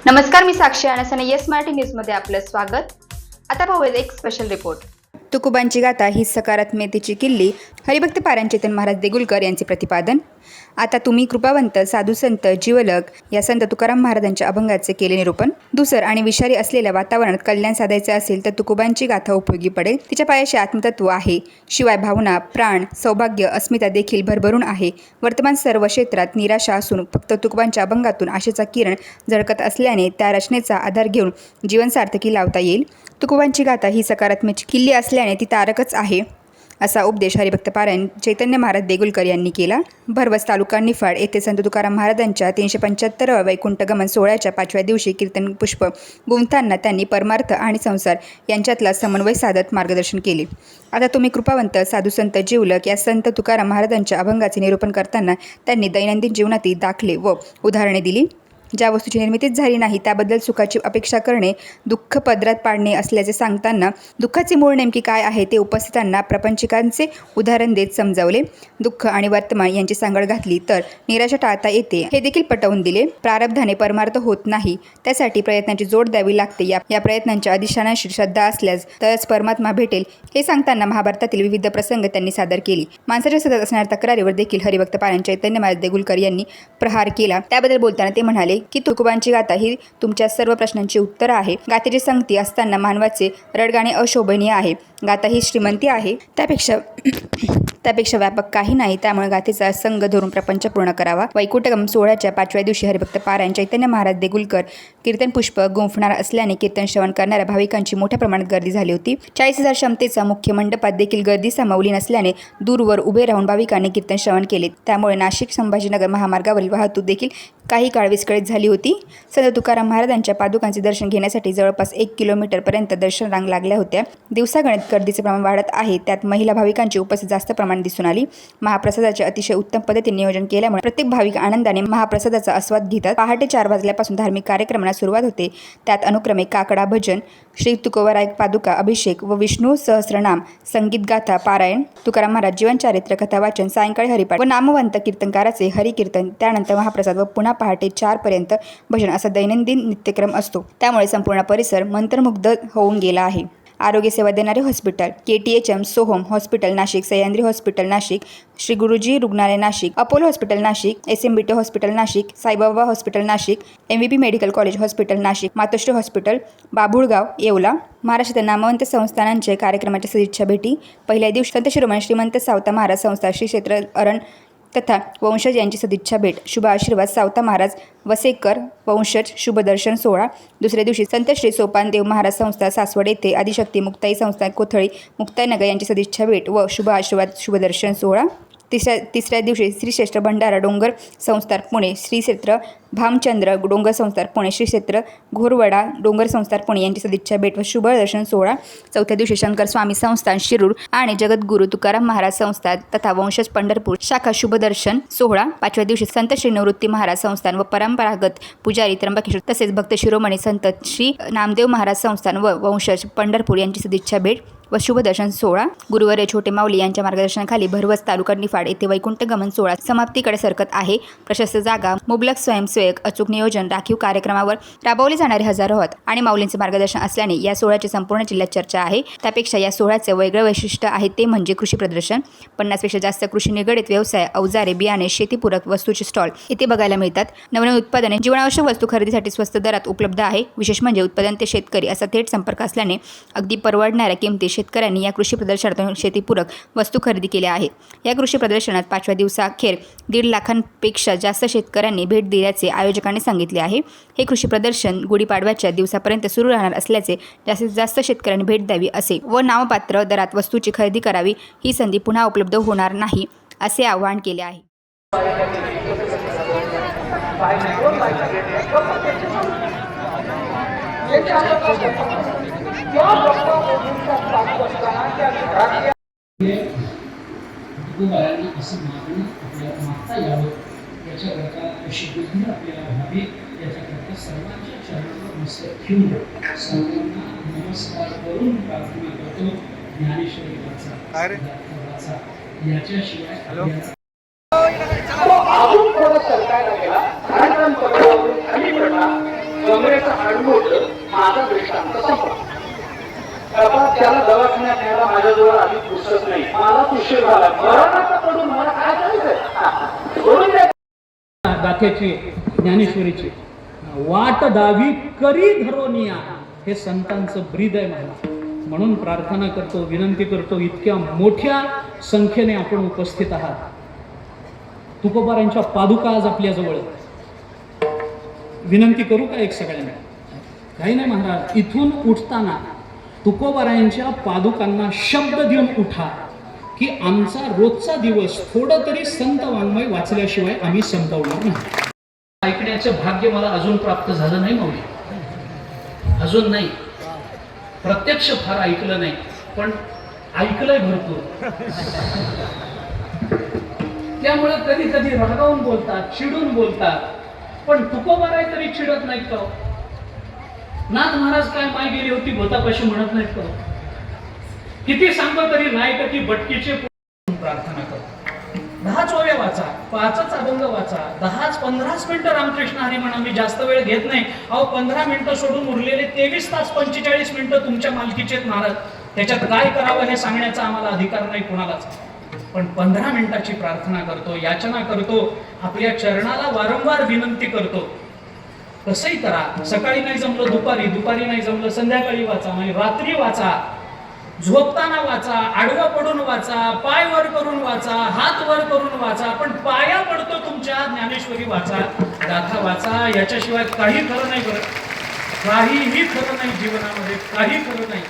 नमस्कार, मी साक्षी आणि येस मराठी न्यूजमध्ये आपलं स्वागत। आता पाहूया एक स्पेशल रिपोर्ट। तुकोबांची गाथा ही सकारात्मकतेची किल्ली, हरिभक्त पारायण चेतन महाराज देगुलकर यांचे प्रतिपादन। आता तुम्ही कृपावंत साधू संत जीवलग या संत तुकाराम महाराजांच्या अभंगाचे केले निरूपण। धुसर आणि विषारी असलेल्या वातावरणात कल्याण साधायचे असेल तर तुकोबांची गाथा उपयोगी पडेल। तिच्या पायाशी आत्मतत्व आहे, शिवाय भावना, प्राण, सौभाग्य, अस्मिता देखील भरभरून आहे। वर्तमान सर्व क्षेत्रात निराशा असून फक्त तुकोबांच्या अभंगातून आशेचा किरण झळकत असल्याने त्या रचनेचा आधार घेऊन जीवन सार्थकी लावता येईल। तुकोबांची गाथा ही सकारात्मक किल्ली असल्याने ती तारकच आहे, असा उपदेश हरिभक्त पारायण चैतन्य महाराज देगुलकर यांनी केला। भरवस तालुका निफाड येथे संत तुकाराम महाराजांच्या 375व्या वैकुंठ गमन सोहळ्याच्या 5व्या दिवशी कीर्तन पुष्प गुंफताना त्यांनी परमार्थ आणि संसार यांच्यातला समन्वय साधत मार्गदर्शन केले। आता तुम्ही कृपावंत साधू संत जीवलग या संत तुकाराम महाराजांच्या अभंगाचे निरूपण करताना त्यांनी दैनंदिन जीवनातील दाखले व उदाहरणे दिली। ज्या वस्तूची निर्मितीच झाली नाही त्याबद्दल सुखाची अपेक्षा करणे दुःख पदरात पाडणे असल्याचे सांगताना दुःखाचे मूळ नेमके काय आहे ते उपस्थितांना प्रपंचिकांचे उदाहरण देत समजावले। दुःख आणि वर्तमान यांची सांगड घातली तर निराशा टाळता येते हे देखील पटवून दिले। प्रारब्धाने परमार्थ होत नाही, त्यासाठी प्रयत्नांची जोड द्यावी लागते। या प्रयत्नांच्या अधिष्ठानाशी श्रद्धा असल्यास तरच परमात्मा भेटेल हे सांगताना महाभारतातील विविध प्रसंग त्यांनी सादर केली। माणसाच्या सतत असणाऱ्या तक्रारीवर देखील हरिभक्त पारायण चैतन्य महाराज देगुलकर यांनी प्रहार केला। त्याबद्दल बोलताना ते म्हणाले की तुकोबांची गाथा ही तुमच्या सर्व प्रश्नांची उत्तर आहे। गाथेची संगती असताना मानवाचे रडगाणे अशोभनीय आहे। गाथा ही श्रीमंती आहे, त्यापेक्षा व्यापक काही नाही। त्यामुळे गाथेचा संघ धरून प्रपंच पूर्ण करावा। वैकुंठगमन सोहळ्याच्या 5व्या दिवशी हरिभक्त पारायण चैतन्य महाराज देगुलकर कीर्तन पुष्प गुंफणार असल्याने कीर्तन श्रवण करणाऱ्या भाविकांची मोठ्या प्रमाणात गर्दी झाली होती। 40,000 क्षमतेचा मुख्य मंडपात देखील गर्दी सामावली नसल्याने दूरवर उभे राहून भाविकांनी कीर्तन श्रवण केले। त्यामुळे नाशिक संभाजीनगर महामार्गावरील वाहतूक देखील काही काळ विस्कळीत झाली होती। संत तुकाराम महाराजांच्या पादुकांचे दर्शन घेण्यासाठी जवळपास 1 किलोमीटरपर्यंत दर्शन रांग लागल्या होत्या। दिवसागणिक गर्दीचे प्रमाण वाढत आहे, त्यात महिला भाविकांची उपस्थिती जास्त प्रमाणात दिसून आली। महाप्रसादाचे अतिशय उत्तम पद्धतीने नियोजन केल्यामुळे प्रत्येक भाविक आनंदाने महाप्रसादाचा आस्वाद घेतात। पहाटे 4 वाजल्यापासून धार्मिक कार्यक्रमांना सुरुवात होते, त्यात अनुक्रमे काकडा भजन, श्री तुकोबराय पादुका अभिषेक व विष्णू सहस्रनाम संगीत गाथा पारायण, तुकाराम महाराज जीवन चारित्र्य कथा वाचन, सायंकाळी हरिपाठ व नामवंत कीर्तनकाराचे हरिकीर्तन, त्यानंतर महाप्रसाद व पुन्हा पहाटे 4 पर्यंत भजन असा दैनंदिन नित्यक्रम असतो। त्यामुळे संपूर्ण परिसर मंत्रमुग्ध होऊन गेला आहे। आरोग्य सेवा देणारे hospital KTHM Soham hospital Nashik, Sahyadri hospital Nashik, Shri Guruji रुग्णालय Nashik, Apollo hospital Nashik, SMBT hospital Nashik, Saibaba hospital Nashik, MVP medical college hospital Nashik, Matoshri hospital Babhulgaon Yeola. महाराष्ट्रातील नामवंत संस्थानांचे कार्यक्रमाच्या सदिच्छा भेटी। पहिल्या दिवशी संत शिरोमणी श्रीमंत सावता महाराज संस्था श्री क्षेत्र अरण तथा वंशज यांची सदिच्छा भेट, शुभ आशीर्वाद सावता महाराज वसेकर वंशज शुभदर्शन सोहळा। दुसऱ्या दिवशी संत श्री सोपानदेव महाराज संस्था सासवड येथे, आदिशक्ती मुक्ताई संस्था कोथळी मुक्ताईनगर यांची सदिच्छा भेट व शुभ आशीर्वाद शुभदर्शन सोहळा। तिसऱ्या दिवशी श्री क्षेत्र भंडारा डोंगर संस्थान पुणे, श्री क्षेत्र भामचंद्र डोंगर संस्थान पुणे, श्री क्षेत्र घोरवडा डोंगर संस्थान पुणे यांची सदिच्छा भेट व शुभदर्शन सोहळा। चौथ्या दिवशी शंकर स्वामी संस्थान शिरूर आणि जगद्गुरू तुकाराम महाराज संस्थान तथा वंशज पंढरपूर शाखा शुभदर्शन सोहळा। 5व्या दिवशी संत श्री निवृत्ती महाराज संस्थान व परंपरागत पुजारी त्र्यंबकेश्वर तसेच भक्त शिरोमणी संत श्री नामदेव महाराज संस्थान व वंशज पंढरपूर यांची सदिच्छा भेट व शुभदर्शन सोहळा। गुरुवर्य छोटे माऊली यांच्या मार्गदर्शनाखाली भरवस तालुका निफाड येथे वैकुंठ गमन सोहळा समाप्तीकडे सरकत आहे। प्रशस्त जागा, मुबलक स्वयंसेवक, अचूक नियोजन, राखीव कार्यक्रमावर राबवले जाणारे हजारो हात आणि माऊलींचे मार्गदर्शन असल्याने या सोहळ्याची संपूर्ण जिल्ह्यात चर्चा आहे। त्यापेक्षा या सोहळ्याचे वेगळं वैशिष्ट्य आहे ते म्हणजे कृषी प्रदर्शन। 50पेक्षा जास्त कृषी निगडित व्यवसाय, अवजारे, बियाणे, शेतीपूरक वस्तूचे स्टॉल इथे बघायला मिळतात। नवनवीन उत्पादने, जीवनावश्यक वस्तू खरेदीसाठी स्वस्त दरात उपलब्ध आहे। विशेष म्हणजे उत्पादन ते शेतकरी असा थेट संपर्क असल्याने अगदी परवडणाऱ्या किमतीत शेतकऱ्यांनी या कृषी प्रदर्शनातून शेतीपूरक वस्तू खरेदी केल्या आहेत। या कृषी प्रदर्शनात 5व्या दिवसाअखेर 1.5 लाखांपेक्षा जास्त शेतकऱ्यांनी भेट दिल्याचे आयोजकांनी सांगितले आहे। हे कृषी प्रदर्शन गुढीपाडव्याच्या दिवसापर्यंत सुरू राहणार असल्याचे, जास्तीत जास्त शेतकऱ्यांनी भेट द्यावी असे व नाममात्र दरात वस्तूची खरेदी करावी, ही संधी पुन्हा उपलब्ध होणार नाही असे आवाहन केले आहे। तुकोबारांनी असं मागणं आपल्याला मागता यावं, याच्याकरता अशी बुद्धी आपल्याला व्हावी, याच्याकरता सर्वांच्या चरणावर मस्तक ठेवून सर्वांना नमस्कार करून प्रार्थना करतो। ज्ञानेश्वरी वाचा, याच्याशिवाय अजून थोडं सरकायला गेला, खाली पडला गमरेचं हाड मोडलं, माझा दृष्टांत संपला. बाबा त्याला दवाखान्यात न्यायला माझ्याजवळ आधी पुस्तक नाही, मला उशीर झाला, मरणाचा पडून मला काय करायचंय, सोडून द्या. गाथेची ज्ञानेश्वरीची वाट दावी करी धरोनिया हे संतांचं ब्रीद आहे मला. म्हणून प्रार्थना करतो, विनंती करतो, इतक्या मोठ्या संख्येने आपण उपस्थित आहात. तुकोबारांच्या पादुका आज आपल्या जवळ. विनंती करू का एक सगळ्यांना? काही नाही महाराज, इथून उठताना तुकोबारायांच्या पादुकांना शब्द देऊन उठा की आमचा रोजचा दिवस थोडं तरी संत वाङ्मय वाचल्याशिवाय आम्ही संपवणार नाही. ऐकण्याचं भाग्य मला अजून प्राप्त झालं नाही माऊली, अजून नाही. प्रत्यक्ष फार ऐकलं नाही, पण ऐकलंय भरपूर. त्यामुळे कधी कधी रागावून बोलतात, चिडून बोलतात, पण तुकोबाराय तरी चिडत नाहीत का? नाथ महाराज काय माय गेली होती भोतापाशी म्हणत नाहीत का? किती सांगतो तरी नाही का की बटकीचे प्रार्थना करतो. 10 ओव्या वाचा, 5 अभंग वाचा, 10-15 मिनिटं रामकृष्ण हरी म्हणा. मी जास्त वेळ घेत नाही. अहो 15 मिनिटं सोडून उरलेले 23 तास 45 मिनिटं तुमच्या मालकीचे महाराज. त्याच्यात काय करावं हे सांगण्याचा आम्हाला अधिकार नाही कोणालाच. पण 15 मिनिटाची प्रार्थना करतो, याचना करतो, आपल्या चरणाला वारंवार विनंती करतो. कसंही करा, सकाळी नाही जमलं दुपारी, दुपारी नाही जमलं संध्याकाळी वाचा, म्हणजे रात्री वाचा, झोपताना वाचा, आडवं पडून वाचा, पाय वर करून वाचा, हात वर करून वाचा, पण पाया पडतो तुमच्या ज्ञानेश्वरी वाचा, गाथा वाचा. याच्याशिवाय काही खरं नाही. बरं, काहीही खरं नाही जीवनामध्ये, काही खरं नाही.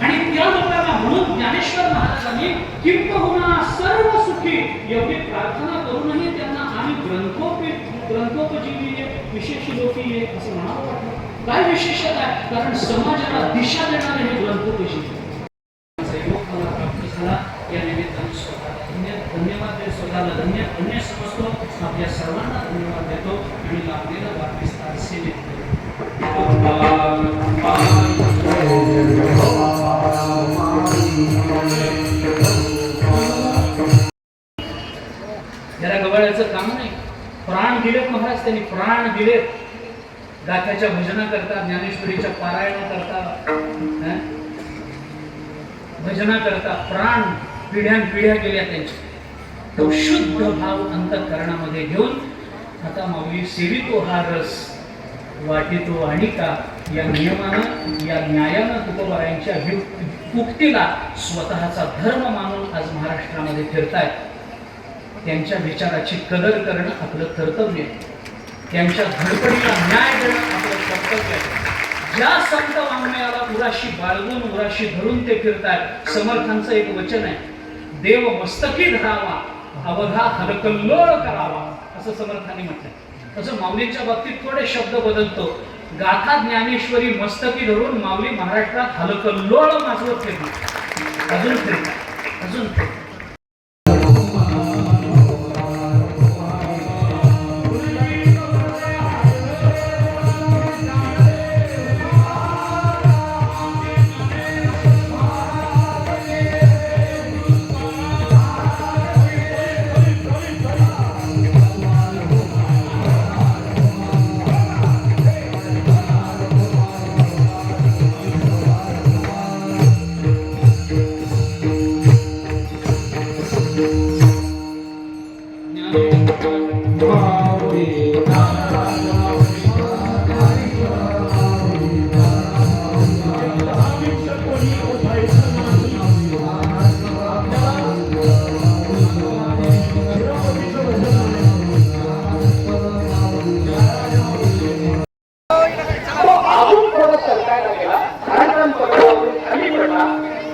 आणि त्या लोकांना म्हणून ज्ञानेश्वर महाराजांनी किंबहुना सर्व सुखी एवढी प्रार्थना करूनही त्यांना आम्ही ग्रंथोपजीवी विशेष लोकी असं म्हणावं वाटलं. काय विशेषता आहे? कारण समाजाला दिशा देणारे हे ग्रंथोपजीवी. योग मला प्राप्त झाला, या निमित्ताने स्वतःला धन्यवाद देतो, स्वतःला धन्य समजतो. आपल्या सर्वांना धन्यवाद देतो आणि लाभलेला वादविस्तार सेवेत याला गवळ्याचं काम नाही. प्राण दिलेत महाराज, त्यांनी प्राण दिलेत. गाथ्याच्या भजना करता, ज्ञानेश्वरीच्या पारायण करता, भजना करता, प्राण पिढ्यान पिढ्या गेल्या त्यांच्या. तो शुद्ध भाव अंतःकरणामध्ये घेऊन आता माऊली सेवितो हा रस वाटितो आणि का या नियमानं, या न्यायानं तुकोबारायांच्या उक्तीला स्वतःचा धर्म मानून आज महाराष्ट्रामध्ये फिरतायत. त्यांच्या विचाराची कदर करणं आपलं कर्तव्य आहे. त्यांच्या धडपडीला न्याय देणं आपलं कर्तव्य आहे. ज्या संत वाङ्मयाला उराशी बाळगून, उराशी धरून ते फिरतायत, समर्थांचं एक वचन आहे, देव मस्तकी धरावा, अवघा हलकल्लोळ करावा, असं समर्थांनी म्हटलंय. तसं माऊलींच्या बाबतीत थोडे शब्द बदलतो. गाथा ज्ञानेश्वरी मस्तकी धरून माऊली महाराष्ट्रात हलकल्लोळ माजवत फिरली, अजून फिरतात, अजून फिरतात.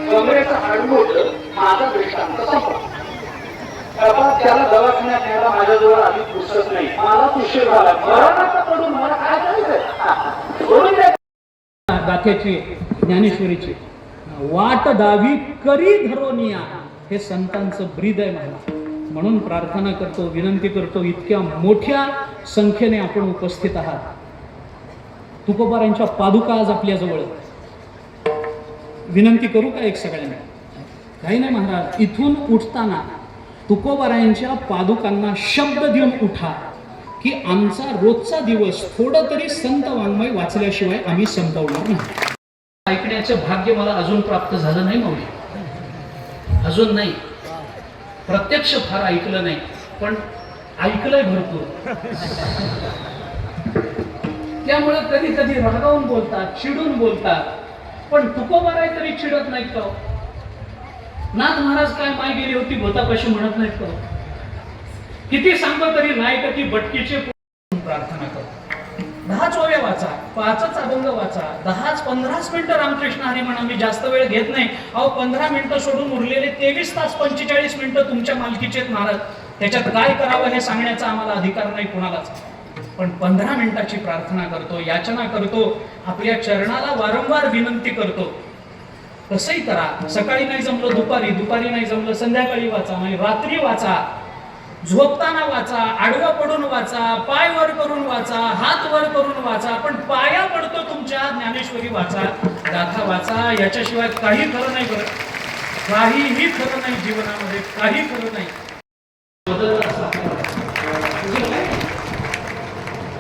गमरेचं हाड मोडलं, माझा दृष्टांत संपला. त्याला दवाखान्यात न्यायला माझ्याजवळ आधी पुस्तक नाही, मला उशीर झाला, मरणाचा पडून मला काय करायचंय, सोडून द्या. गाथेची ज्ञानेश्वरीची वाट दावी करी धरोनिया हे संतांचं ब्रीद आहे मला. म्हणून प्रार्थना करतो, विनंती करतो, इतक्या मोठ्या संख्येने आपण उपस्थित आहात. तुकोबारांच्या पादुका आज आपल्या जवळ. विनंती करू का एक सगळ्यांना? काही नाही महाराज, इथून उठताना तुकोबारायांच्या पादुकांना शब्द देऊन उठा की आमचा रोजचा दिवस थोडं तरी संत वाङ्मय वाचल्याशिवाय आम्ही संपवणार नाही. ऐकण्याचं भाग्य मला अजून प्राप्त झालं नाही माऊली, अजून नाही. प्रत्यक्ष फार ऐकलं नाही, पण ऐकलंय भरपूर. त्यामुळे कधी कधी रागावून बोलतात, चिडून बोलतात, पण तुकोबाराय तरी चिडत नाहीत का? नाथ महाराज काय माय गेली होती भोतापाशी म्हणत नाहीत का? किती सांगतो तरी नाही का की बटकीचे प्रार्थना करतो. 10 ओव्या वाचा, 5 अभंग वाचा, 10-15 मिनिटं रामकृष्ण हरी म्हणा. मी जास्त वेळ घेत नाही. अहो 15 मिनिटं सोडून उरलेले 23 तास 45 मिनिटं तुमच्या मालकीचे महाराज. त्याच्यात काय करावं हे सांगण्याचा आम्हाला अधिकार नाही कुणालाच. पण 15 मिनिटाची प्रार्थना करतो, याचना करतो, आपल्या चरणाला वारंवार विनंती करतो. कसंही करा, सकाळी नाही जमलं दुपारी, दुपारी नाही जमलं संध्याकाळी वाचा, म्हणजे रात्री वाचा, झोपताना वाचा, आडवं पडून वाचा, पाय वर करून वाचा, हात वर करून वाचा, पण पाया पडतो तुमच्या ज्ञानेश्वरी वाचा, गाथा वाचा. याच्याशिवाय काही खरं नाही. बरं, काहीही खरं नाही जीवनामध्ये, काही खरं नाही.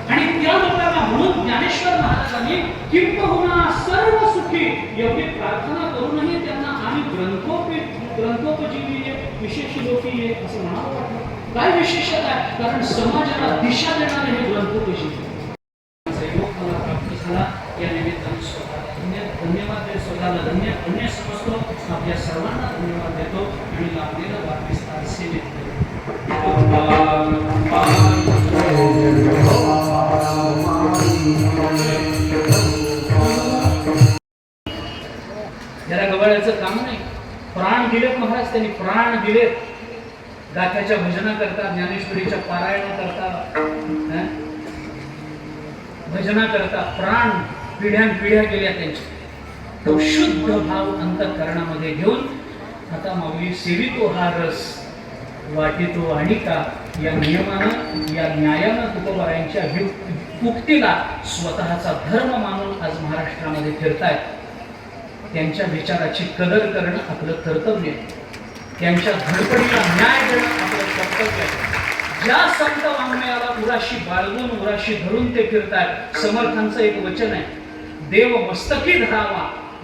आणि त्या लोकांना म्हणून ज्ञानेश्वर महाराजांनी किंबहुना सर्व सुखी एवढी प्रार्थना करूनही त्यांना आणि ग्रंथोपजीवी विशेष लोकी असं म्हणावं वाटलं. काय विशेषता आहे? कारण समाजाला दिशा देणारे हे ग्रंथोपजीवी. योग मला प्राप्त झाला, या निमित्ताने स्वतःला धन्यवाद देतो, स्वतःला धन्य समजतो, आपल्या सर्वांना धन्यवाद देतो आणि लाभलेला वादविस्तार सेवेत याला गवळ्याचं काम नाही. प्राण दिलेत महाराज, त्यांनी प्राण दिलेत. गाथ्याच्या भजना करता, ज्ञानेश्वरीच्या पारायण करता, भजना करता, प्राण पिढ्या गेल्या त्यांच्या. तो शुद्ध भाव अंतःकरणामध्ये घेऊन आता माऊली सेवितो हा रस, वाटितो आणि का या नियमानं, या न्यायानं तुकोबारायांच्या उक्तीला स्वतःचा धर्म मानून आज महाराष्ट्रामध्ये फिरतायत. त्यांच्या विचाराची कदर करणं आपलं कर्तव्य आहे. त्यांच्या धडपडीला न्याय देणं आपलं कर्तव्य आहे. ज्या संत वाङ्मयाला उराशी बाळगून, उराशी धरून ते फिरतायत, समर्थांचं एक वचन आहे, देव मस्तकी धरावा,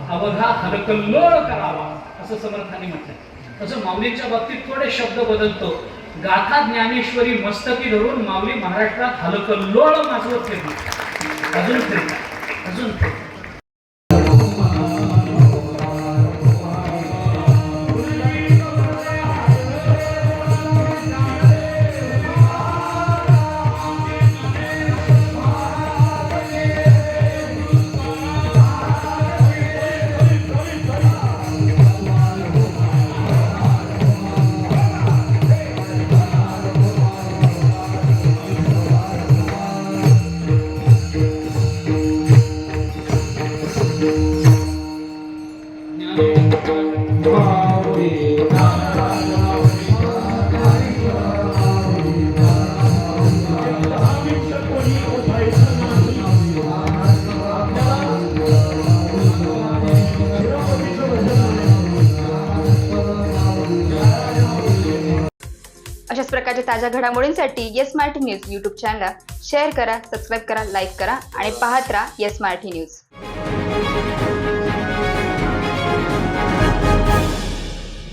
अवघा हलकल्लोळ करावा, असं समर्थांनी म्हटलंय. तसं माऊलींच्या बाबतीत थोडे शब्द बदलतो. गाथा ज्ञानेश्वरी मस्तकी धरून माऊली महाराष्ट्रात हलकल्लोळ माजवत फिरली, अजून फिरतात, अजून फिरतात. अशाच प्रकारच्या ताज्या घडामोडींसाठी येस मराठी न्यूज यूट्यूब चॅनलला शेअर करा, सबस्क्राईब करा, लाईक करा आणि पाहत राहा येस मराठी न्यूज.